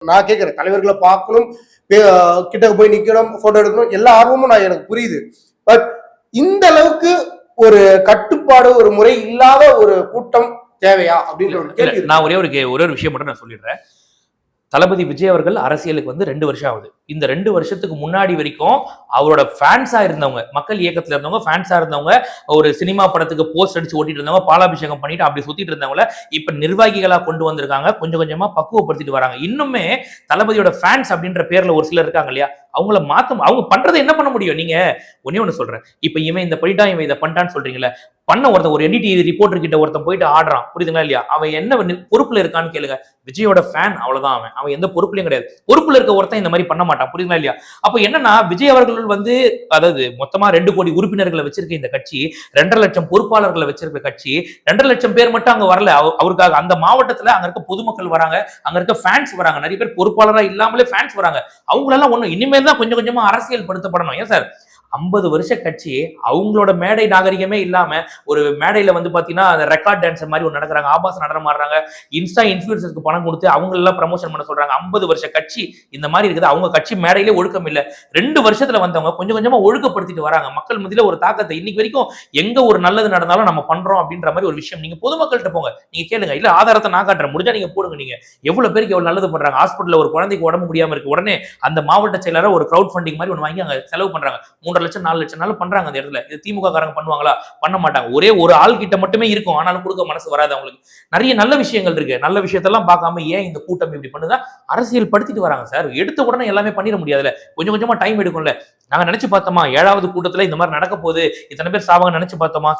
நான் கேட்கிறேன், தலைவர்களை பார்க்கணும், கிட்ட போய் நிக்கணும், போட்டோ எடுக்கணும், எல்லா ஆர்வமும் நான் எனக்கு புரியுது. பட் இந்த அளவுக்கு ஒரு கட்டுப்பாடு, ஒரு முறை இல்லாத ஒரு கூட்டம் தேவையா அப்படின்ற ஒரு கேள்வி. நான் ஒரே ஒரு விஷயம் மட்டும் நான் சொல்லிடுறேன். தளபதி விஜய் அவர்கள் அரசியலுக்கு வந்து 2 வருஷம் ஆகுது. இந்த 2 வருஷத்துக்கு முன்னாடி வரைக்கும் அவரோட ஃபேன்ஸா இருந்தவங்க, மக்கள் இயக்கத்துல இருந்தவங்க, ஃபேன்ஸா இருந்தவங்க, ஒரு சினிமா படத்துக்கு போஸ்ட் அடிச்சு ஓட்டிட்டு இருந்தவங்க, பாலாபிஷேகம் பண்ணிட்டு அப்படி சுத்திட்டு இருந்தவங்கள இப்ப நிர்வாகிகளா கொண்டு வந்திருக்காங்க. கொஞ்சம் கொஞ்சமா பக்குவப்படுத்திட்டு வராங்க. இன்னுமே தளபதியோட ஃபேன்ஸ் அப்படின்ற பேர்ல ஒரு சிலர் இருக்காங்க இல்லையா, அவங்கள மாத்த அவங்க பண்றதை என்ன பண்ண முடியும்? நீங்க ஒண்ணு சொல்றேன், இப்ப இவன் இந்த பண்ணிட்டான், இவன் இதை பண்ணிட்டான்னு சொல்றீங்களா, பண்ண ஒருத்தன் ஒரு என்டிடிவி ரிப்போர்ட்டர் கிட்ட ஒருத்தன் போயிட்டு ஆடுறான், புரியுதுங்களா இல்லையா, அவன் என்ன பொறுப்புல இருக்கான்னு கேளுங்க. விஜயோட ஃபேன், அவ்வளவுதான். அவன் எந்த பொறுப்புலையும் கிடையாது. பொறுப்புல இருக்க ஒருத்தன் இந்த மாதிரி பண்ண மாட்டான், புரியுதுங்களா இல்லையா? அப்ப என்னன்னா, விஜய் அவர்கள் வந்து அதாவது மொத்தமா 2 கோடி உறுப்பினர்களை வச்சிருக்க இந்த கட்சி, 2.5 லட்சம் பொறுப்பாளர்களை வச்சிருக்க கட்சி, 2.5 லட்சம் பேர் மட்டும் அங்க வரல. அவருக்காக அந்த மாவட்டத்துல அங்க இருக்க பொதுமக்கள் வராங்க, அங்க இருக்க ஃபேன்ஸ் வராங்க, நிறைய பேர் பொறுப்பாளரா இல்லாமலே ஃபேன்ஸ் வராங்க. அவங்களெல்லாம் ஒண்ணு இனிமேல் தான் கொஞ்சம் கொஞ்சமா அரசியல் படுத்தப்படணும். ஏன் சார் 50 வருஷ கட்சி அவங்களோட மேடை நாகரிகமே இல்லாம ஒரு மேடையில வந்து பாத்தீங்கன்னா அந்த ரெக்கார்ட் டான்ஸ் மாதிரி ஒன்று நடக்கிறாங்க, ஆபாச நடனம் ஆடுறாங்க, இன்ஸ்டா இன்ஃபுளுசருக்கு பணம் கொடுத்து அவங்க எல்லாம் ப்ரமோஷன் பண்ண சொல்றாங்க. 50 வருஷ கட்சி இந்த மாதிரி இருக்குது. அவங்க கட்சி மேடையிலே ஒழுக்கம் இல்லை. 2 வருஷத்துல வந்தவங்க கொஞ்சம் கொஞ்சமா ஒழுக்கப்படுத்திட்டு வராங்க. மக்கள் மத்தியில ஒரு தாக்கத்தை இன்னைக்கு வரைக்கும் எங்க ஒரு நல்லது நடந்தாலும் நம்ம பண்றோம் அப்படின்ற மாதிரி ஒரு விஷயம். நீங்க பொதுமக்கள்கிட்ட போங்க, நீங்க கேளுங்க. இல்ல ஆதாரத்தை நான் காட்டுறேன், முடிஞ்சா நீங்க போடுங்க. நீங்க எவ்வளவு பேருக்கு எவ்வளவு நல்லது பண்றாங்க. ஹாஸ்பிட்டல்ல ஒரு குழந்தைக்கு உடம்பு முடியாம இருக்கு, உடனே அந்த மாவட்ட செயலரை ஒரு கிரௌட் ஃபண்டிங் மாதிரி ஒன்று வாங்கி அங்க செலவு பண்றாங்க. 3.5 லட்சம் 4 லட்சம் பண்றாங்க. அந்த இடத்துல இது திமுக காரங்க பண்ணுவாங்களா? பண்ண மாட்டாங்க. ஒரே ஒரு ஆள் கிட்ட மட்டுமே இருக்கும், ஆனாலும் கொடுக்க மனசு வராது அவங்களுக்கு. நிறைய நல்ல விஷயங்கள் இருக்கு. நல்ல விஷயத்தெல்லாம் பார்க்காம ஏன் இந்த கூட்டம் இப்படி பண்ணுதா? அரசியல் படுத்திட்டு வராங்க சார். எடுத்த உடனே எல்லாமே பண்ணிட முடியாதுல்ல, கொஞ்சம் கொஞ்சமா டைம் எடுக்கும்ல. நாங்க நினைச்சு பார்த்தோமா 7வது கூட்டத்துல இந்த மாதிரி நடக்க போகுது, இத்தனை பேர் சாவாங்க நினைச்சு பார்த்தோமா?